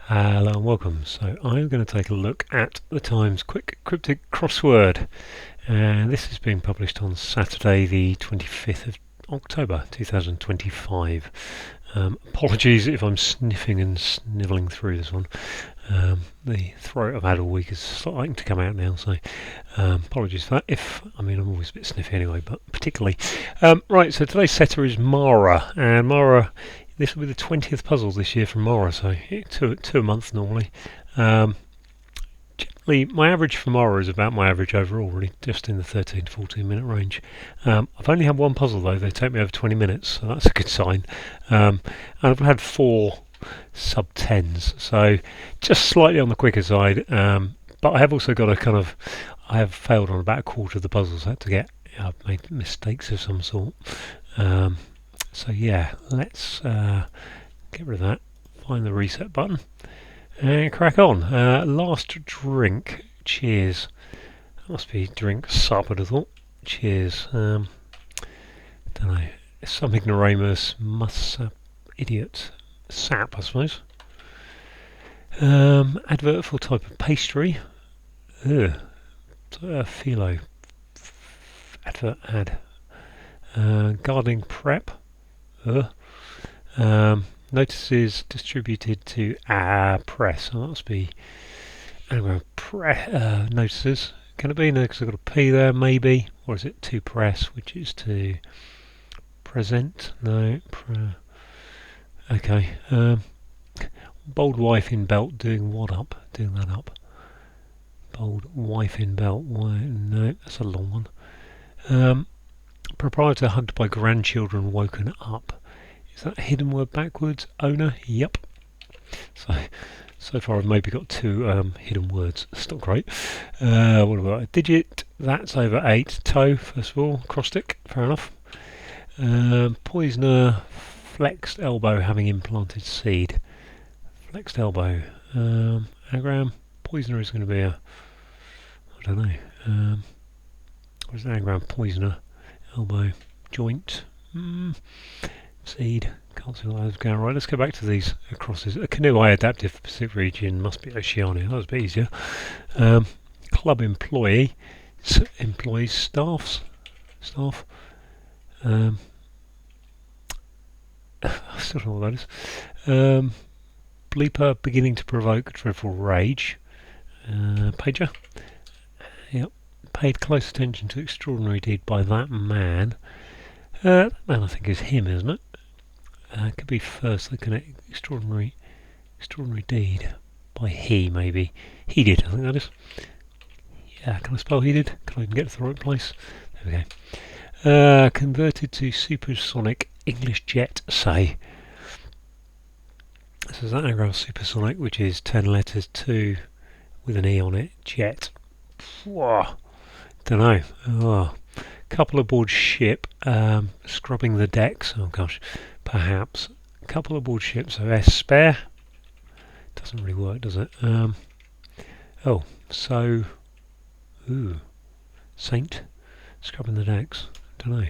Hello and welcome. So I'm going to take a look at the Times Quick Cryptic crossword, and this is being published on Saturday the 25th of October 2025. Apologies if I'm sniffing and snivelling through this one. The throat I've had all week is starting to come out now, so apologies for that. I'm always a bit sniffy anyway, but particularly. Right, so today's setter is Mara, and Mara, this will be the 20th puzzle this year from Mara, so two a month normally. Generally, my average for Mara is about my average overall, really, just in the 13 to 14 minute range. I've only had one puzzle though, they take me over 20 minutes, so that's a good sign. And I've had 4 sub 10s, so just slightly on the quicker side, but I have also got I have failed on about a quarter of the puzzles. I've made mistakes of some sort. So yeah, let's get rid of that, find the reset button and crack on. Last drink, cheers. That must be drink sup, I'd have thought. Cheers. Don't know, some ignoramus, idiot, sap I suppose. Advert for type of pastry. Philo. Advert ad. Gardening prep. Notices distributed to press. So that must be notices. Can it be? No, because I've got a P there, maybe. Or is it to press, which is to present? No. Okay. Bold wife in belt doing what up? Doing that up. Bold wife in belt. Why? No, that's a long one. Proprietor hugged by grandchildren woken up. Is that a hidden word backwards? Owner? Yep. So far I've maybe got 2 hidden words. That's not great. What have I got? A digit. That's over 8. Toe, first of all. Acrostic. Fair enough. Poisoner. Flexed elbow having implanted seed. Flexed elbow. Anagram. Poisoner is going to be I don't know. What's the anagram? Poisoner. Elbow. Joint. Seed. Can't see what that's going. Right, let's go back to these crosses. A canoe I adapted for Pacific region must be Oceania. That was a bit easier. Club employee. Employees. Staff. I still don't know what that is. Bleeper beginning to provoke dreadful rage. Pager. Yep. Paid close attention to extraordinary deed by that man. That man I think is him, isn't it? Could be first looking at extraordinary deed by he, maybe. He did, I think that is. Yeah, can I spell he did? Can I even get to the right place? There we go. Converted to supersonic English jet, say. This is anagram supersonic, which is 10 letters, 2 with an E on it. Jet. Whoa. Don't know. Oh. Couple aboard ship, scrubbing the decks. Oh gosh, perhaps. Couple aboard ship, so S spare. Doesn't really work, does it? Saint, scrubbing the decks. Don't know.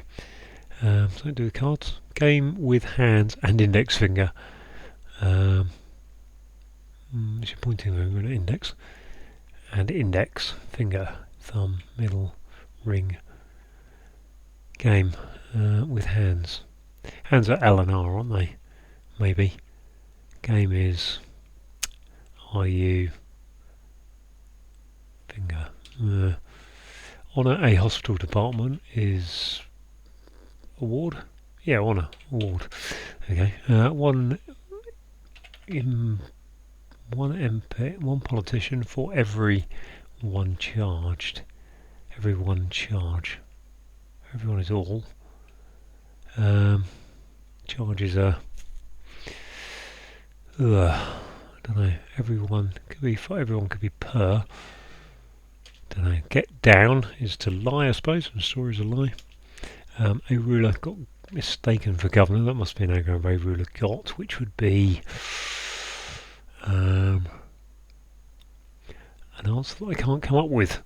Something to do with cards. Game with hands and index finger. It's your pointing finger and index. And index finger, thumb, middle, ring. Game with hands. Hands are L and R, aren't they? Maybe. Game is IU finger. Honour a hospital department is award. Yeah, honour award. Okay. One MP, one politician for every one charged. Everyone charge. Everyone is all. Charges are. I don't know. Everyone could be per. Don't know. Get down is to lie, I suppose. And story is a lie. A ruler got mistaken for governor. That must be an anagram of a ruler got, which would be an answer that I can't come up with.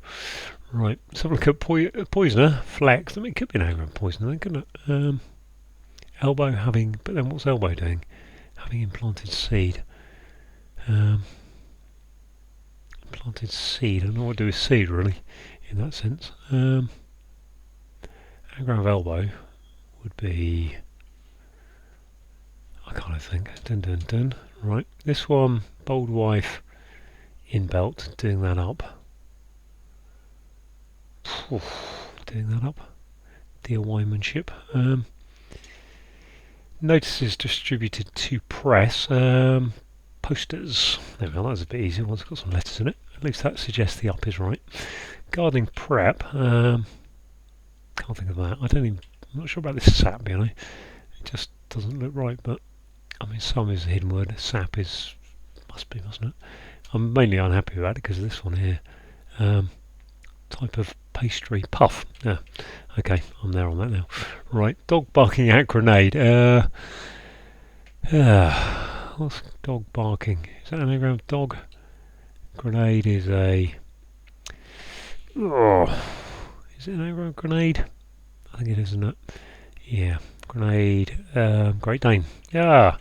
Right, let's have a look at poisoner, flex. I mean, it could be an anagram poisoner, then, couldn't it? Elbow having, but then what's elbow doing? Having implanted seed. Planted seed. I don't know what to do with seed really, in that sense. Anagram of elbow would be. I can't think. Dun dun dun. Right, this one, bold wife in belt, doing that up. Doing that up. Dear Wymanship. Notices distributed to press. Posters. There we go, that was a bit easier once it's got some letters in it. At least that suggests the up is right. Gardening prep. Can't think of that. I'm not sure about this sap, you know. It just doesn't look right, but I mean, some is a hidden word. Sap must be, mustn't it? I'm mainly unhappy about it because of this one here. Type of pastry puff. Yeah. Okay, I'm there on that now. Right, dog barking at grenade. What's dog barking? Is that an anagram of dog? Grenade is a. Oh, is it an anagram of grenade? I think it is, isn't it? Yeah, grenade. Great Dane. Yeah,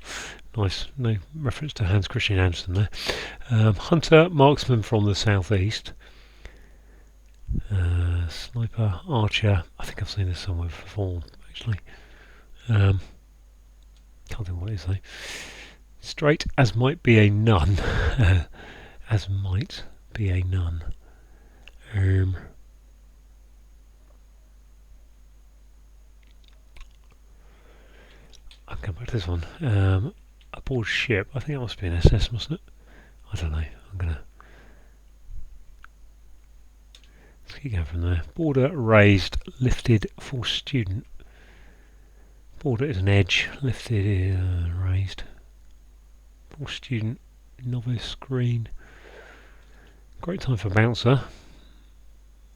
nice. No reference to Hans Christian Andersen there. Hunter, marksman from the southeast. Sniper, archer. I think I've seen this somewhere before, actually. Can't think what it is though. Straight as might be a nun. As might be a nun. I'll come back to this one. Aboard ship. I think that must be an SS, mustn't it? I don't know. I'm gonna. Let's keep going from there. Border raised, lifted for student. Border is an edge, lifted, raised. For student, novice, green. Great time for bouncer.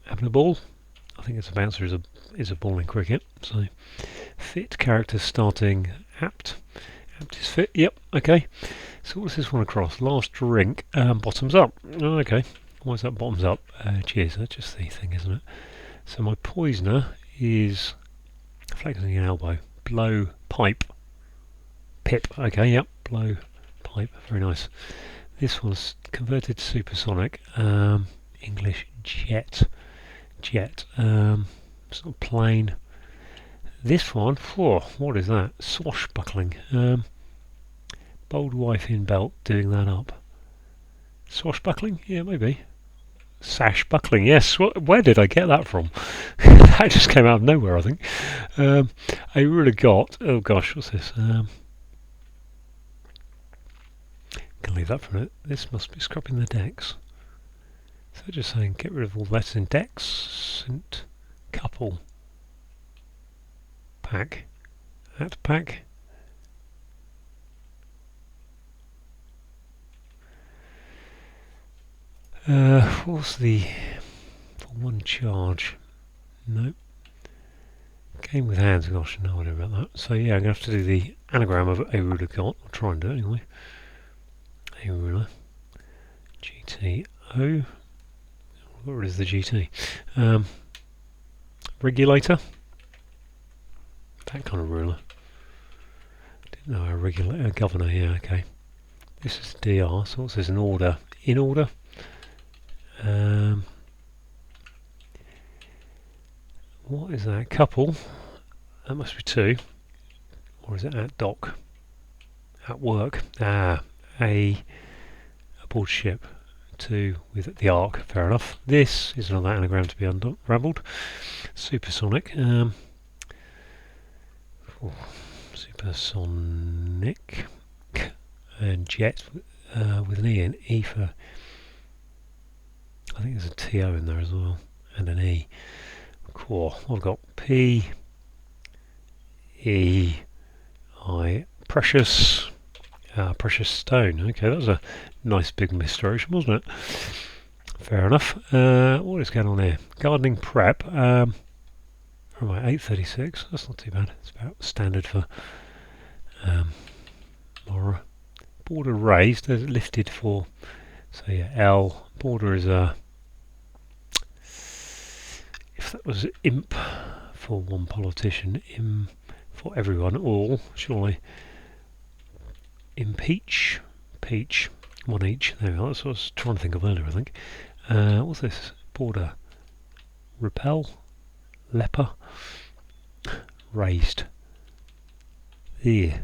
Having a ball. I think it's a bouncer is a ball in cricket. So fit character starting apt. Apt is fit. Yep. Okay. So what's this one across? Last drink. Bottoms up. Oh, okay. Why is that bottoms up? Cheers. That's just the thing, isn't it? So my poisoner is flexing an elbow. Blow pipe. Pip. Okay. Yep. Blow pipe. Very nice. This one's converted to supersonic. English jet. Jet. Sort of plain. This one, what is that? Swashbuckling. Bold wife in belt doing that up. Swashbuckling? Yeah, maybe. Sash buckling, yes. Where did I get that from? That just came out of nowhere, I think. I really got. Oh gosh, what's this? Can leave that for a minute. This must be scrubbing the decks. So just saying, get rid of all letters in decks. Couple. Pack. At pack. What's the for one charge? Nope. Game with hands, gosh, no idea about that. So yeah, I'm going to have to do the anagram of a ruler got. I'll try and do it anyway. A ruler. GTO. What is the GT? Regulator. That kind of ruler. Didn't know a regulator. Governor, yeah, okay. This is DR, so what's this? An order. In order. What is that? Couple. That must be two. Or is it at dock? At work. A aboard ship. Two with the arc. Fair enough. This is another anagram to be unravelled. Supersonic. Supersonic. And jet with an E in. E for. I think there's a TO in there as well, and an E. Cool. I've got P, E, I. Precious, precious stone. Okay, that was a nice big misdirection, wasn't it? Fair enough. What is going on here? Gardening prep. Where am I? 8:36. That's not too bad. It's about standard for Laura. Border raised. There's lifted for. So yeah, L. Border is a. If that was imp for one politician, im for everyone, all, surely. Impeach, peach, One each. There we are. That's what I was trying to think of earlier, I think. What's this? Border. Repel. Leper. Raised. Yeah.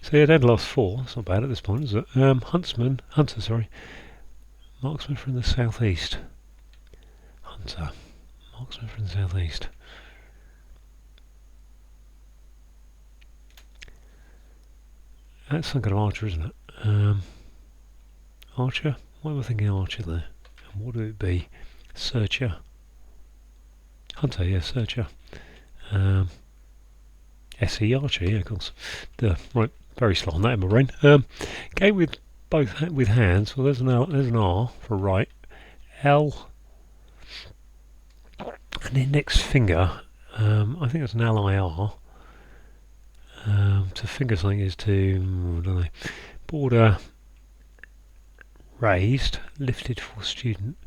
So yeah, they'd lost 4. That's not bad at this point, is it? Hunter, sorry. Marksman from the southeast. Hunter. Marksman from the southeast. That's some kind of archer, isn't it? Archer? Why am I thinking archer there? And what would it be? Searcher. Hunter, yeah, searcher. SE Archer, yeah, of course. Right, very slow on that in my brain. Game with both with hands. Well, there's an R for right. L. And index finger. I think it's an LIR. To finger something is to, I don't know. Border. Raised. Lifted for student.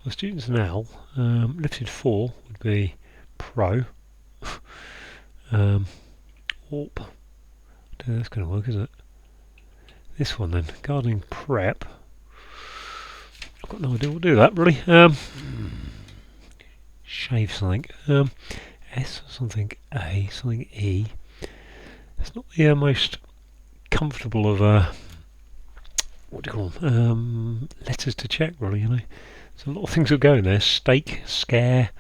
Well, student's an L. Lifted for would be pro. Warp. That's going to work, isn't it? This one then, gardening prep. I've got no idea what to do with that really. Shave something. S something A something E. It's not the most comfortable of what do you call them? Letters to check really. You know, there's a lot of things that go in there. Stake, scare,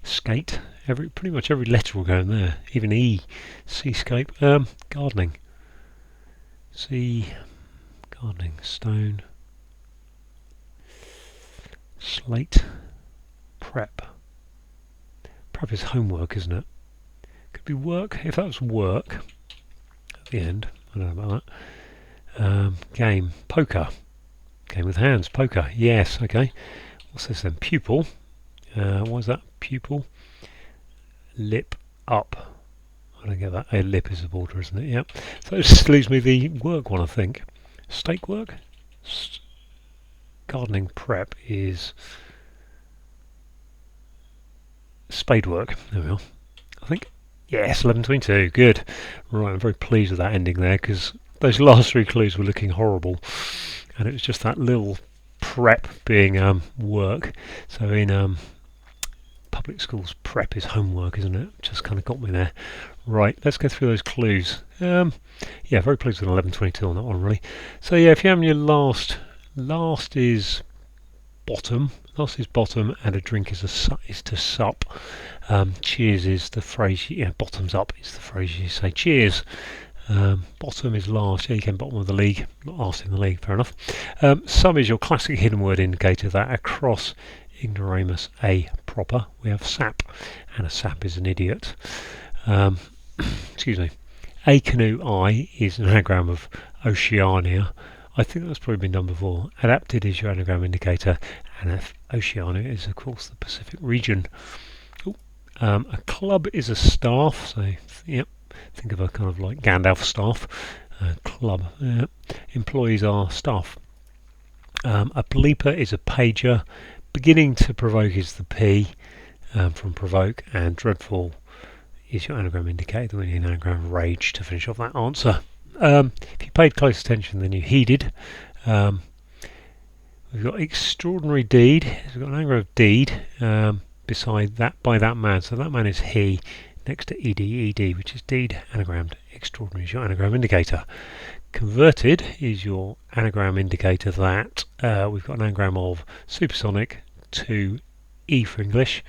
skate. Pretty much every letter will go in there. Even E, seascape. Gardening. Gardening. Stone. Slate. Prep. Prep is homework, isn't it? Could be work. If that was work at the end, I don't know about that. Game. Poker. Game with hands. Poker. Yes. Okay. What's this then? Pupil. Why is that? Pupil. Lip up. I don't get that. A lip is the border, isn't it? Yep. So it just leaves me the work one, I think. Stake work? Gardening prep is spade work. There we are. I think. Yes, 11:22. Good. Right, I'm very pleased with that ending there because those last 3 clues were looking horrible, and it was just that little prep being work. So in public schools, prep is homework, isn't it? Just kind of got me there. Right, let's go through those clues. Yeah, very pleased with 11:22 on that one, really. So yeah, if you have your last is bottom. Last is bottom, and a drink is to sup. Cheers is the phrase. Yeah, bottoms up is the phrase you say. Cheers. Bottom is last. Yeah, you came bottom of the league. Not last in the league. Fair enough. Some is your classic hidden word indicator. That across ignoramus a proper. We have sap, and a sap is an idiot. Excuse me. A canoe I is an anagram of Oceania. I think that's probably been done before. Adapted is your anagram indicator, and Oceania is of course the Pacific region. A club is a staff, so yep, think of a kind of like Gandalf staff. Club. Employees are staff. A bleeper is a pager. Beginning to provoke is the P from provoke, and dreadful is your anagram indicator. We need an anagram of rage to finish off that answer. If you paid close attention, then you heeded. We've got extraordinary deed. We've got an anagram of deed beside that by that man. So that man is he. Next to ed, which is deed anagrammed. Extraordinary is your anagram indicator. Converted is your anagram indicator that we've got an anagram of supersonic to E for English,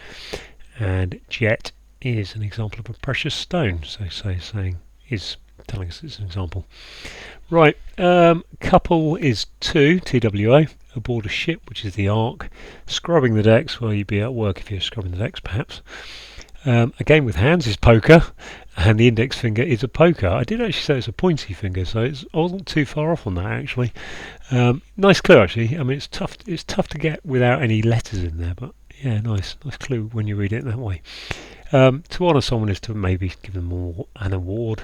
and jet is an example of a precious stone. So saying is telling us it's an example. Right, couple is two, TWA, aboard a ship, which is the ark. Scrubbing the decks, well, you'd be at work if you're scrubbing the decks, perhaps. A game with hands is poker, and the index finger is a poker. I did actually say it's a pointy finger, so I wasn't too far off on that actually. Nice clue actually. I mean, it's tough to get without any letters in there, but yeah, nice clue when you read it that way. To honour someone is to maybe give them an award.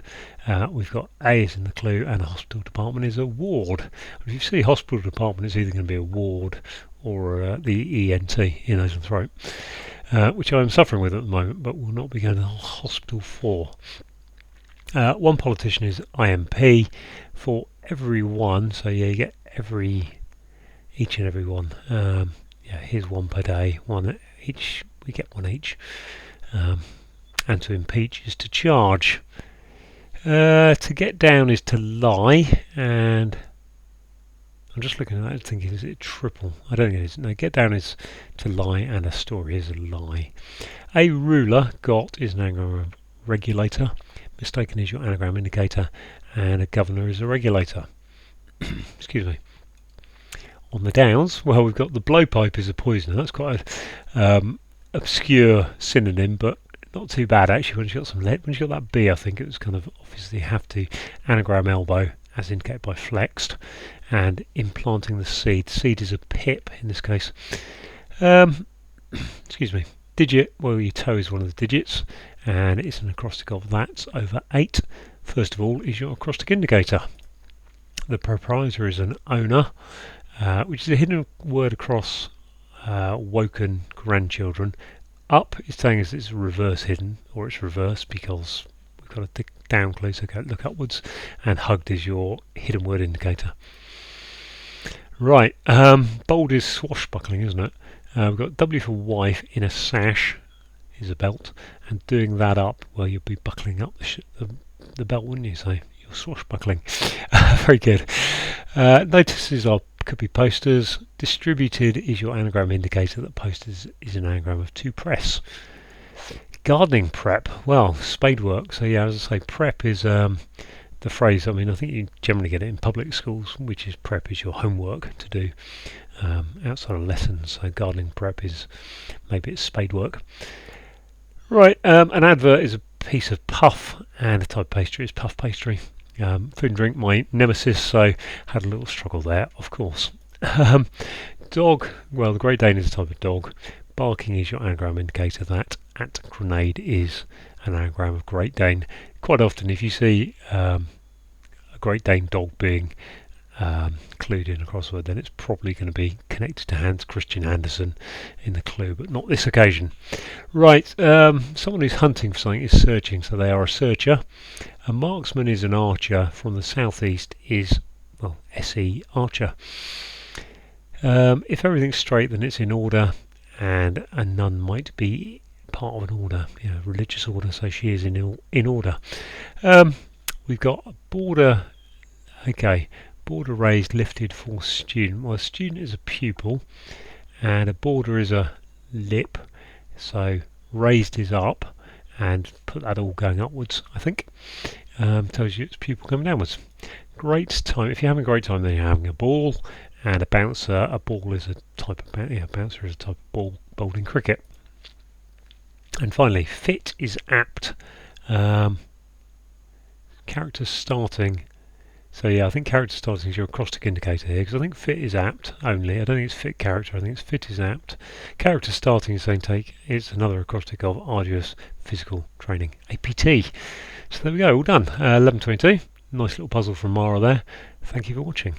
We've got A is in the clue, and a hospital department is a ward. If you see hospital department, it's either going to be a ward or the ENT, ear, nose and throat, which I'm suffering with at the moment, but will not be going to the hospital for. One politician is IMP for every one, so yeah, you get every each and every one. Yeah, here's one per day, one each. We get one each. And to impeach is to charge. To get down is to lie, and I'm just looking at that and thinking, is it triple? I don't think it is. No, get down is to lie, and a story is a lie. A ruler, got, is an anagram regulator. Mistaken is your anagram indicator, and a governor is a regulator. Excuse me. On the downs, well, we've got the blowpipe is a poisoner. That's quite an obscure synonym, but not too bad actually. When you got some lead, when you got that B, I think it was kind of obviously have to. Anagram elbow, as indicated by flexed, and implanting the seed. Seed is a pip in this case. Excuse me. Digit, well, your toe is one of the digits, and it's an acrostic of that over 8. First of all is your acrostic indicator. The proprietor is an owner, which is a hidden word across woken grandchildren. Up is telling us it's reverse hidden, or it's reverse because we've got a dig down clue, so look upwards. And hugged is your hidden word indicator. Right, bold is swashbuckling, isn't it? We've got W for wife in a sash is a belt, and doing that up, well, you'll be buckling up the belt, wouldn't you? So you're swashbuckling. Very good. Notices could be posters. Distributed is your anagram indicator that posters is an anagram of to press. Gardening prep, well, spade work. So yeah, as I say, prep is the phrase. I mean, I think you generally get it in public schools, which is prep is your homework to do outside of lessons. So gardening prep is maybe it's spade work. Right, an advert is a piece of puff, and a type of pastry is puff pastry. Food and drink, my nemesis, so had a little struggle there, of course. Dog, well, the Great Dane is a type of dog. Barking is your anagram indicator that. At grenade is an anagram of Great Dane. Quite often, if you see a Great Dane dog being clued in a crossword, then it's probably going to be connected to Hans Christian Andersen in the clue, but not this occasion. Right, someone who's hunting for something is searching, so they are a searcher. A marksman is an archer. From the southeast is, well, SE archer. If everything's straight, then it's in order, and a nun might be part of an order, religious order, so she is in order. We've got a border, okay, border raised, lifted for student. Well, a student is a pupil, and a border is a lip, so raised is up, and put that all going upwards, I think. Tells you it's pupil coming downwards. Great time. If you're having a great time, then you're having a ball, and a bouncer. A ball is a type of bouncer is a type of ball bowled in cricket. And finally, fit is apt. Characters starting. So yeah, I think character starting is your acrostic indicator here, because I think fit is apt only. I don't think it's fit character. I think it's fit is apt. Character starting is saying take. It's another acrostic of arduous physical training. APT. So there we go, all done. 11:22. Nice little puzzle from Mara there. Thank you for watching.